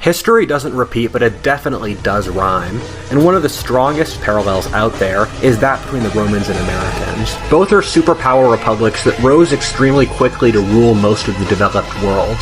History doesn't repeat, but it definitely does rhyme, and one of the strongest parallels out there is that between the Romans and Americans. Both are superpower republics that rose extremely quickly to rule most of the developed world.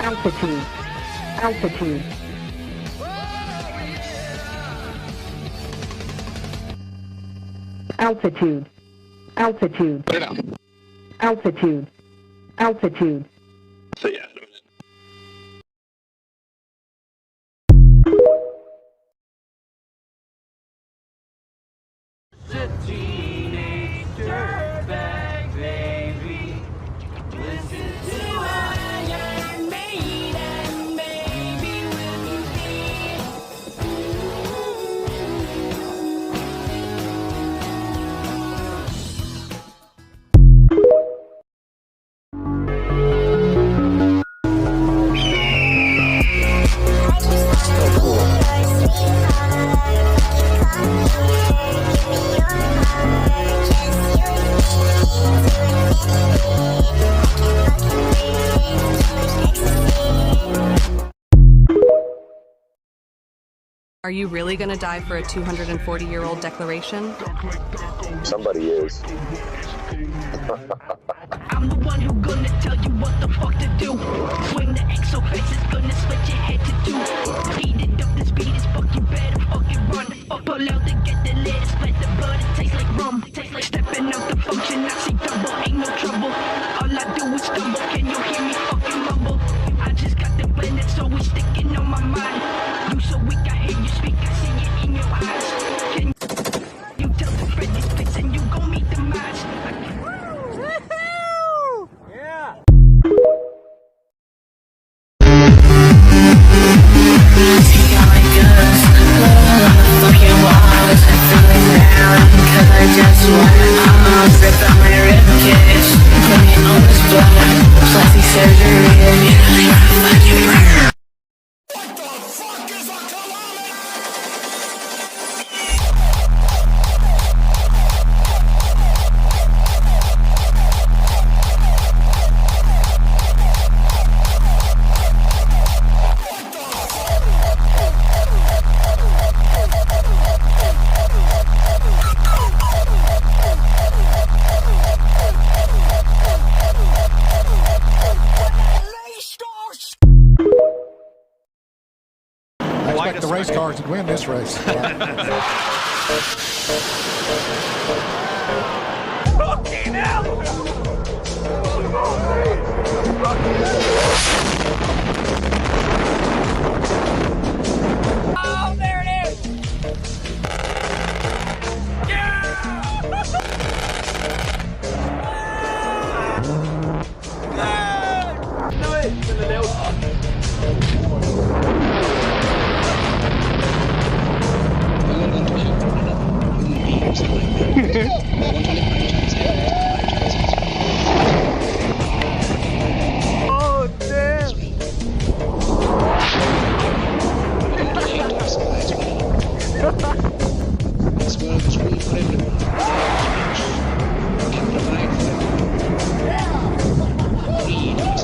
Altitude. Altitude. Altitude. Altitude. Put it out. Altitude. Altitude. So yeah. Are you really gonna die for a 240-year-old declaration? Somebody is. I'm the one who gonna tell you what the fuck to do. Swing the exo face is gonna split your head to two. Speed it up, the speed is fuck, you better fucking run. Fuck, pull out to get the lid, split the blood, it tastes like rum. Tastes like stepping out the function, I see double, ain't no trouble. All I do is stumble, can you hear me fucking mumble? I just got the blend, it's always sticking on my mind. You so weak, I hear you speak, I see it in your eyes. Can you tell the friend this place and you gon' meet the match? Yeah. race cars that win this race. Fucking hell! Oh, there it is! Oh, damn! This world is free for everyone. We can provide for everyone. Freedom is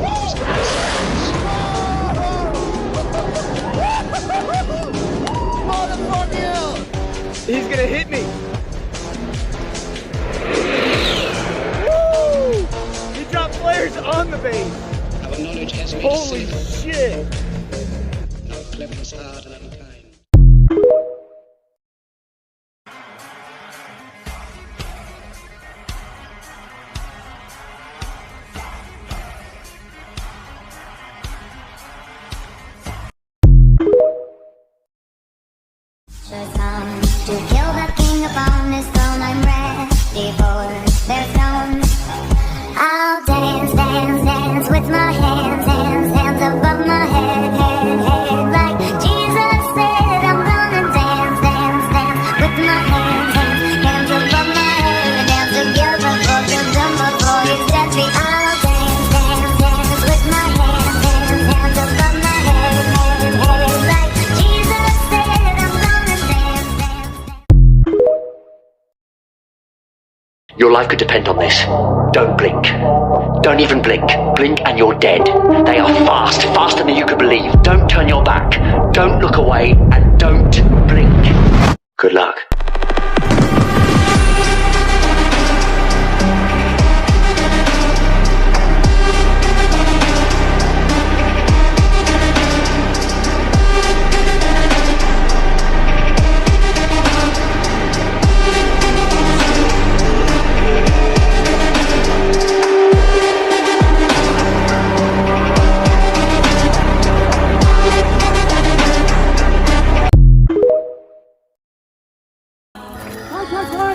Motherfucker! He's gonna hit me! Woo! He dropped flares on the base! our knowledge has made Holy us safer. shit! Our cleverness, art, and unkind. Time to kill the king upon his throne. I'm ready for their stones. I'll dance, dance, dance with my hands, hands, hands above my head, head, head. Like Jesus said, I'm gonna dance, dance, dance with my hands, hands, hands above my head. Dance together for the dumb before he sets me. I'll dance, dance, dance with my hands, hands, hands above my head, head, head. Like Jesus said, I'm gonna dance, dance, dance. Your life could depend on this. Don't blink. Don't even blink. Blink and you're dead. They are fast, faster than you could believe. Don't turn your back. Don't look away and don't blink. Good luck.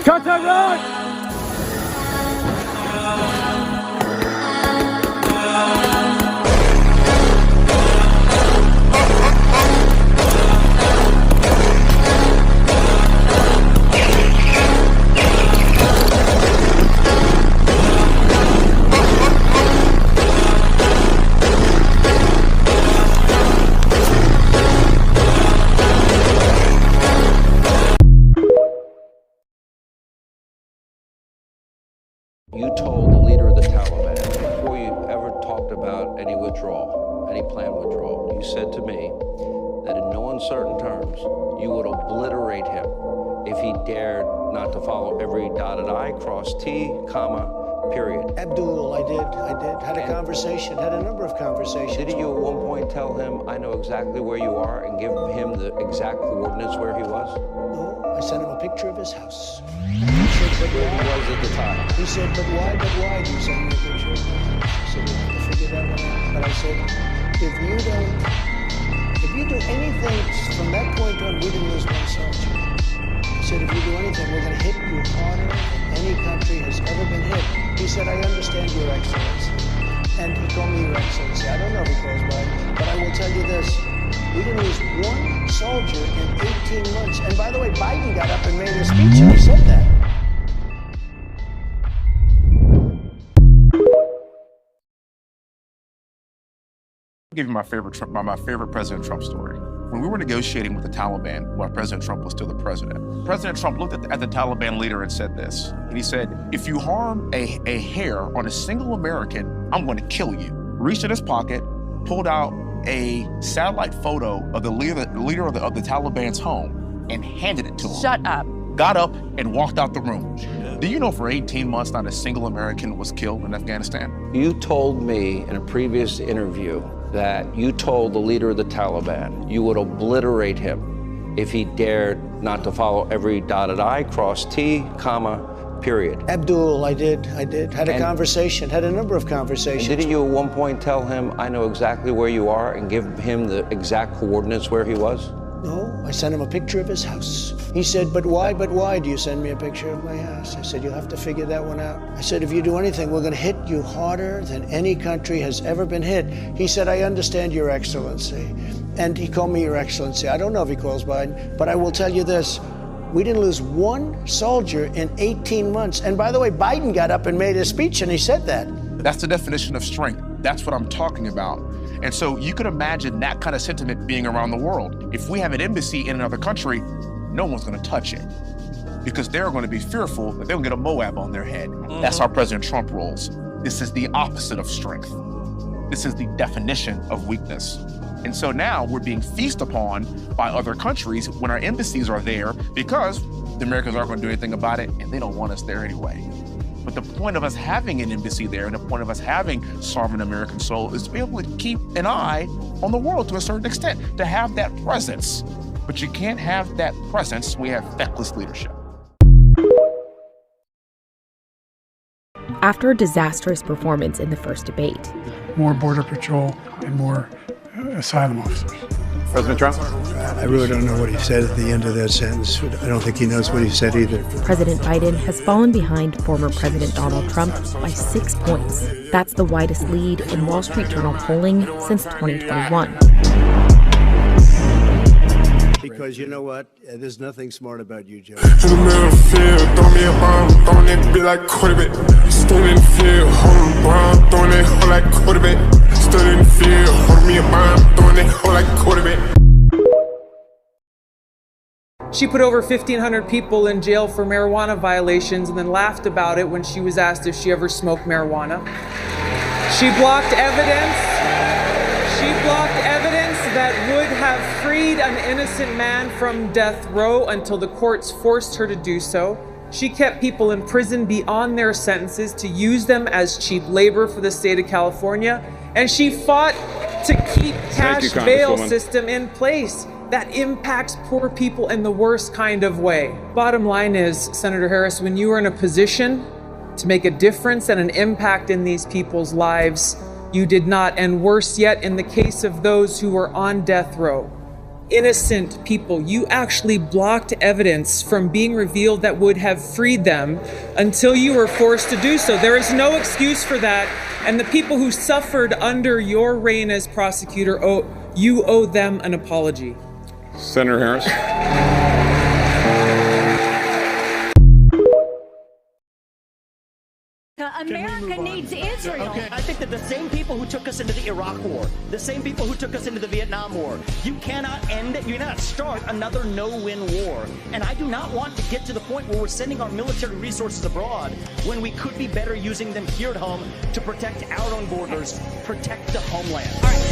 Contact run! You told the leader of the Taliban, before you ever talked about any withdrawal, any planned withdrawal, you said to me that in no uncertain terms, you would obliterate him if he dared not to follow every dotted I, cross T, comma, period. Abdul, I did. Had a conversation, had a number of conversations. Didn't you at one point tell him, I know exactly where you are, and give him the exact coordinates where he was? No, I sent him a picture of his house. Where he was at the time. He said, but why do you send me a picture of my house? I said, we have to figure that one out. But I said, if you do anything from that point on, we didn't lose one soldier. I said, if you do anything, we're going to hit you harder than any country has ever been hit. He said, I understand, Your Excellency. And he called me Your Excellency. I don't know if he calls mine, but I will tell you this. We didn't lose one soldier in 18 months. And by the way, Biden got up and made a speech and he said that. I'll give you my favorite President Trump story. When we were negotiating with the Taliban, while President Trump was still the president, President Trump looked at the Taliban leader and said this. And he said, if you harm a hair on a single American, I'm going to kill you. Reached in his pocket, pulled out a satellite photo of the leader of the Taliban's home and handed it to him. Shut up. Got up and walked out the room. Do you know for 18 months not a single American was killed in Afghanistan? You told me in a previous interview that you told the leader of the Taliban you would obliterate him if he dared not to follow every dotted I, crossed T, comma, period. Abdul, I did. Had a conversation, had a number of conversations. And didn't you at one point tell him, I know exactly where you are, and give him the exact coordinates where he was? No, I sent him a picture of his house. He said, but why do you send me a picture of my house? I said, you'll have to figure that one out. I said, if you do anything, we're gonna hit you harder than any country has ever been hit. He said, I understand, Your Excellency. And he called me Your Excellency. I don't know if he calls Biden, but I will tell you this. We didn't lose one soldier in 18 months. And by the way, Biden got up and made a speech and he said that. That's the definition of strength. That's what I'm talking about. And so you could imagine that kind of sentiment being around the world. If we have an embassy in another country, no one's going to touch it because they're going to be fearful that they'll get a Moab on their head. That's how President Trump rolls. This is the opposite of strength. This is the definition of weakness. And so now we're being feasted upon by other countries when our embassies are there because the Americans aren't going to do anything about it and they don't want us there anyway. But the point of us having an embassy there and the point of us having sovereign American soul is to be able to keep an eye on the world to a certain extent, to have that presence. But you can't have that presence when you have feckless leadership. After a disastrous performance in the first debate, more Border Patrol and more asylum officers. President Trump? I really don't know what he said at the end of that sentence. I don't think he knows what he said either. President Biden has fallen behind former President Donald Trump by 6 points. That's the widest lead in Wall Street Journal polling since 2021. Because you know what? There's nothing smart about you, Joe. In the middle of the field, throw me a bomb, throwing it be like quarterback. Stood in the field, holding bomb, throwing it hole like quarterback. Stood in the field, holding me a bomb, throwing it hole like quarterback. She put over 1,500 people in jail for marijuana violations and then laughed about it when she was asked if she ever smoked marijuana. She blocked evidence. That would have freed an innocent man from death row until the courts forced her to do so. She kept people in prison beyond their sentences to use them as cheap labor for the state of California. And she fought to keep cash bail system in place that impacts poor people in the worst kind of way. Bottom line is, Senator Harris, when you are in a position to make a difference and an impact in these people's lives, you did not, and worse yet, in the case of those who were on death row, innocent people, you actually blocked evidence from being revealed that would have freed them until you were forced to do so. There is no excuse for that, and the people who suffered under your reign as prosecutor, you owe them an apology. Senator Harris. America needs Israel. Okay. I think that the same people who took us into the Iraq War, the same people who took us into the Vietnam War, you cannot start another no-win war. And I do not want to get to the point where we're sending our military resources abroad when we could be better using them here at home to protect our own borders, protect the homeland. All right.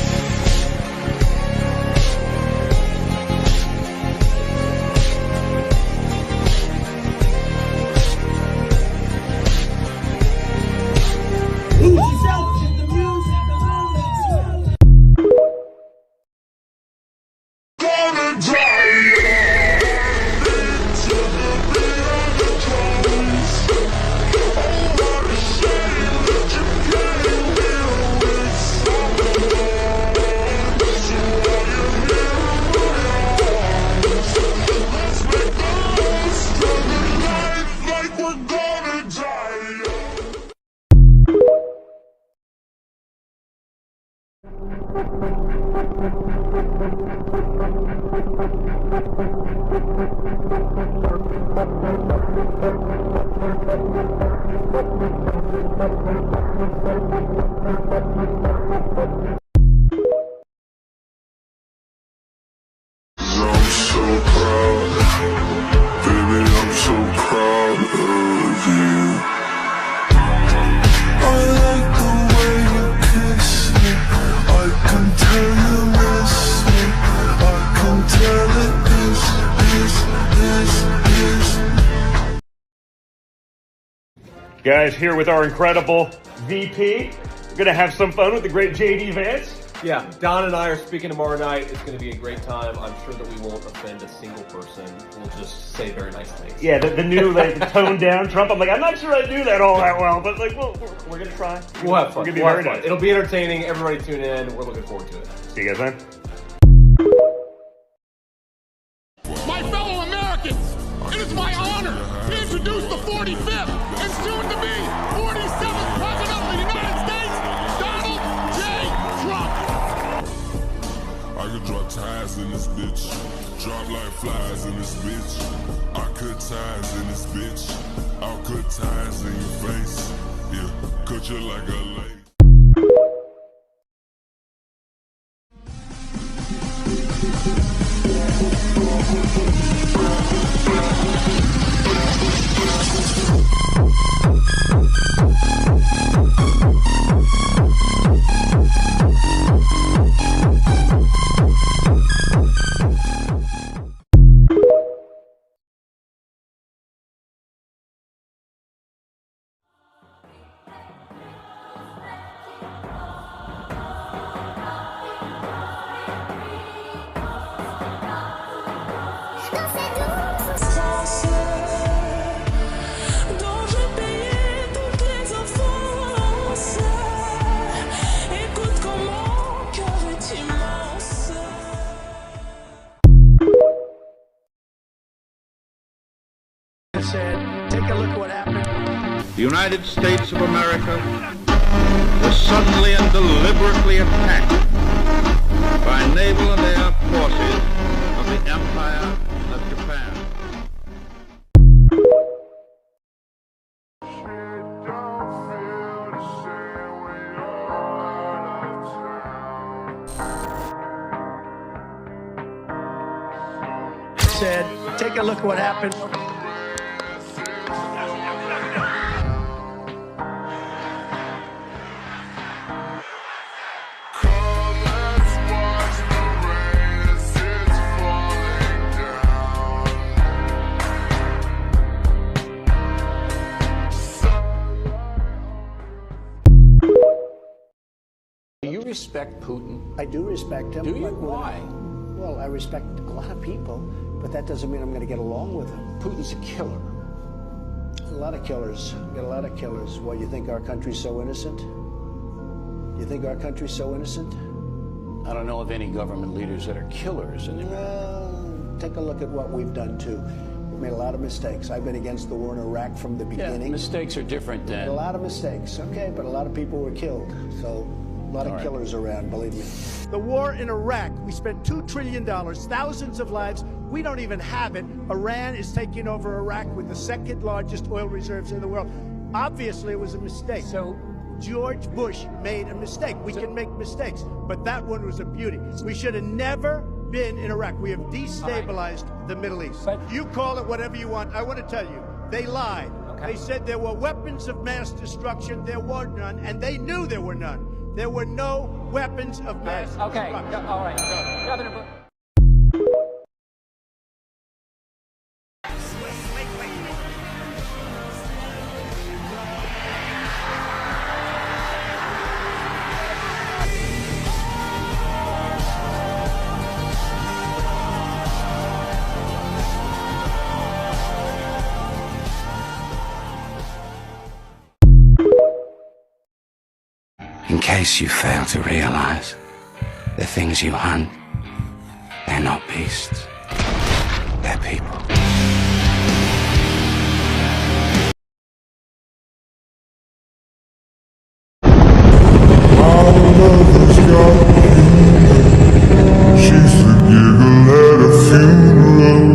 Guys, here with our incredible VP. We're going to have some fun with the great J.D. Vance. Yeah, Don and I are speaking tomorrow night. It's going to be a great time. I'm sure that we won't offend a single person. We'll just say very nice things. Yeah, the new like toned down Trump. I'm like, I'm not sure I do that all that well, but like, we're gonna try. We'll have fun. We're gonna be very nice. It'll be entertaining. Everybody tune in. We're looking forward to it. See you guys then. My fellow Americans, it is my honor to introduce the 45th and soon to be 47th President of the United States, Donald J. Trump. I could drop ties in this bitch, drop like flies in this bitch. I cut ties in this bitch, I'll cut ties in your face. Yeah, cut you like a light. Take a look what happened. The United States of America was suddenly and deliberately attacked by naval and air forces of the Empire of Japan. Said, take a look what happened. Do you respect Putin? I do respect him. Do you? Why? Well, I respect a lot of people, but that doesn't mean I'm going to get along with him. Putin's a killer. A lot of killers. We got a lot of killers. What, you think our country's so innocent? You think our country's so innocent? I don't know of any government leaders that are killers. Well, take a look at what we've done, too. We've made a lot of mistakes. I've been against the war in Iraq from the beginning. Yeah, mistakes are different than... A lot of mistakes, okay, but a lot of people were killed, so... A lot of killers around, believe me. The war in Iraq, we spent $2 trillion, thousands of lives. We don't even have it. Iran is taking over Iraq with the second largest oil reserves in the world. Obviously, it was a mistake. So George Bush made a mistake. We can make mistakes, but that one was a beauty. We should have never been in Iraq. We have destabilized the Middle East. You call it whatever you want. I want to tell you, they lied. They said there were weapons of mass destruction. There were none, and they knew there were none. There were no weapons of mass destruction. All right. Governor. In case you fail to realize, the things you hunt, they're not beasts, they're people. She's the giggle at a funeral,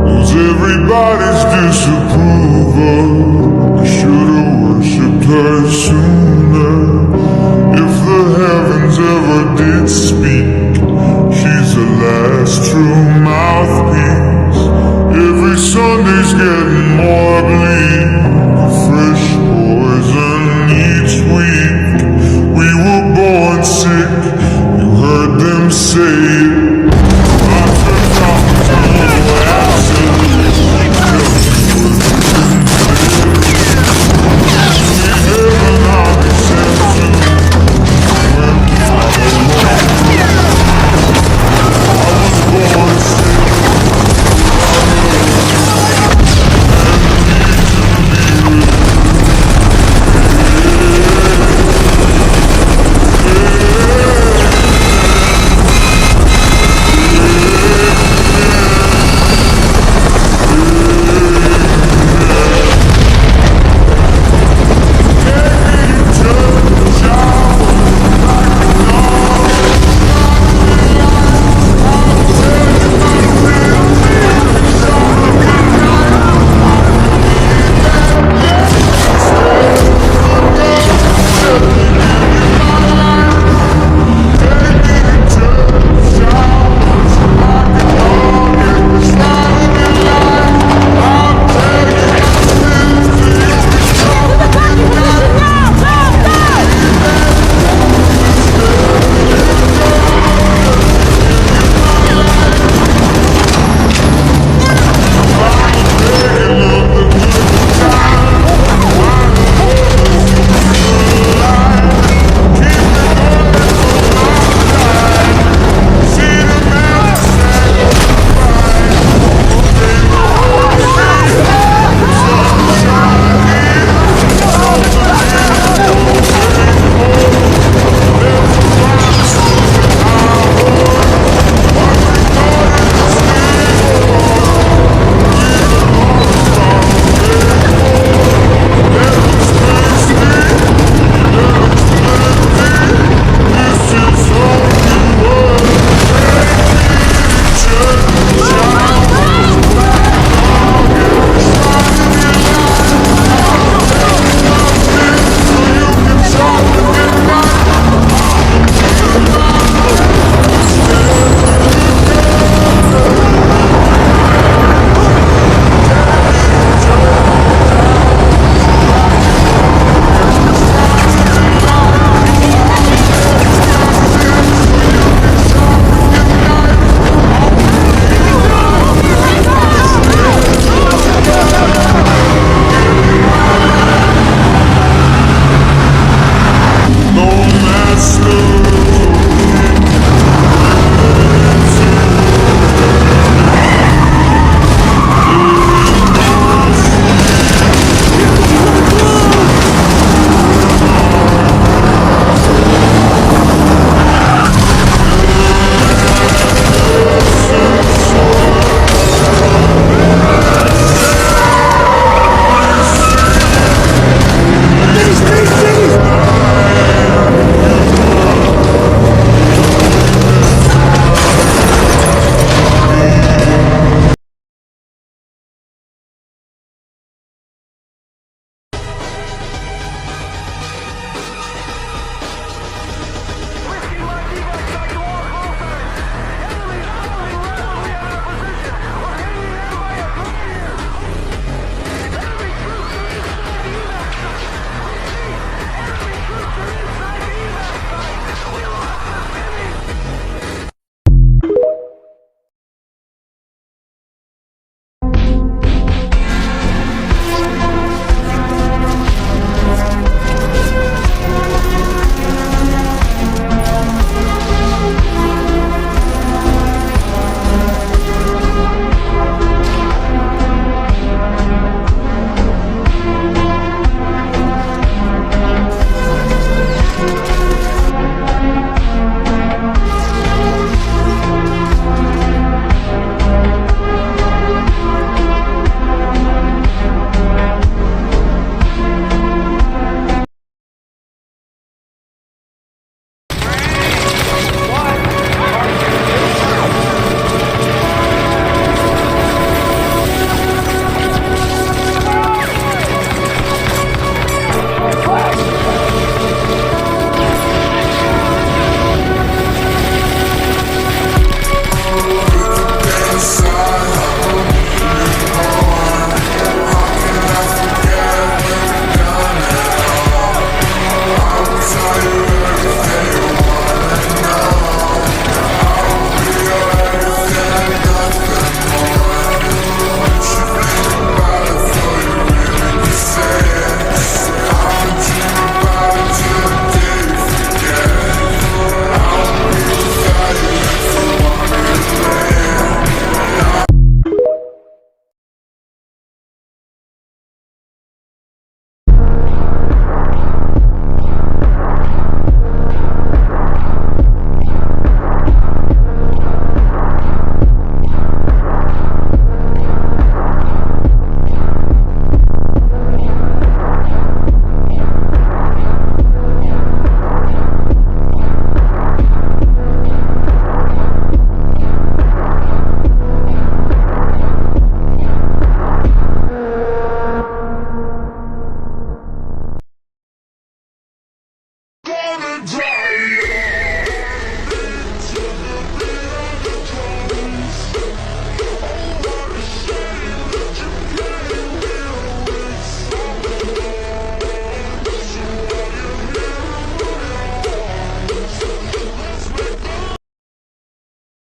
knows everybody's disapproval. I should've worshipped her sooner.